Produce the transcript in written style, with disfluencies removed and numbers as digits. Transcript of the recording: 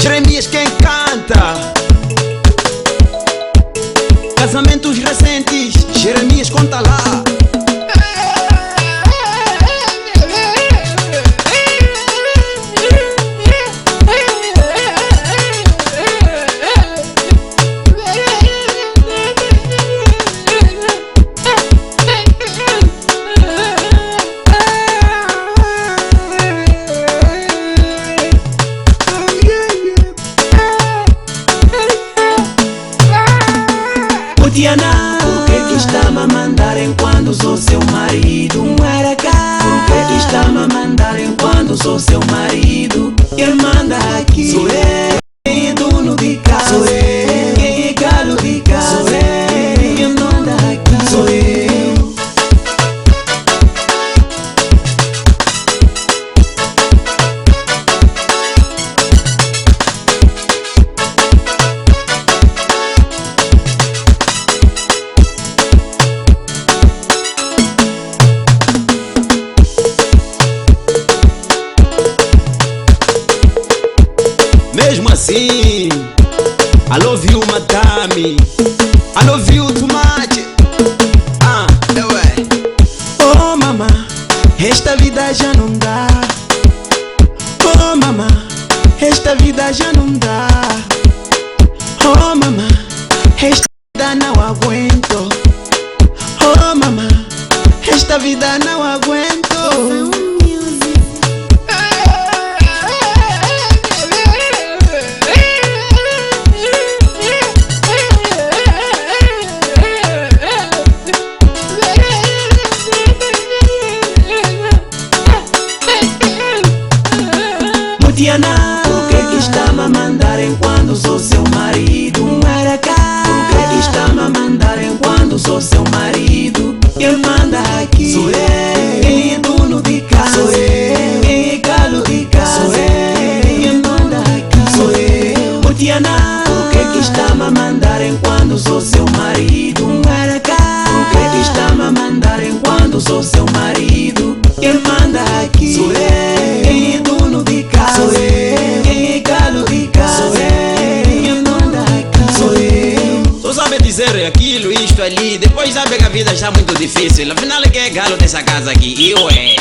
Jeremias quem canta. Casamentos recentes, Jeremias conta lá. Diana, por que está-me a mandarem quando sou seu marido? Muera cá. Por que está-me a mandarem quando sou seu marido? Quem manda aqui sou eu. Quem é dono de casa sou eu. Quem é galo de casa sou eu. Quem manda aqui sou eu. Mesmo assim, I love you, madame. I love you too much. Oh mama, esta vida já não dá. Oh mama, esta vida já não dá. Oh mama, esta vida não aguento. Oh mama, esta vida não aguento. Diana, por que está-me a mandarem quando sou seu marido? Muera cá. Por que está-me a mandarem quando sou seu marido? Quem manda aqui sou eu. Quem é dono de casa sou eu. Quem é galo de casa sou eu. Quem manda aqui sou eu. Diana, por que está-me a mandarem quando sou seu marido? Muera cá. Por que está-me a mandarem quando sou seu marido? Quem manda aqui sou eu. Quem é dono de casa sou eu. Quem é galo de casa sou eu. Quem manda aqui sou eu. Só sabe dizer aquilo, isto ali. Depois sabe que a vida está muito difícil. Afinal quem é galo dessa casa aqui? Eu é.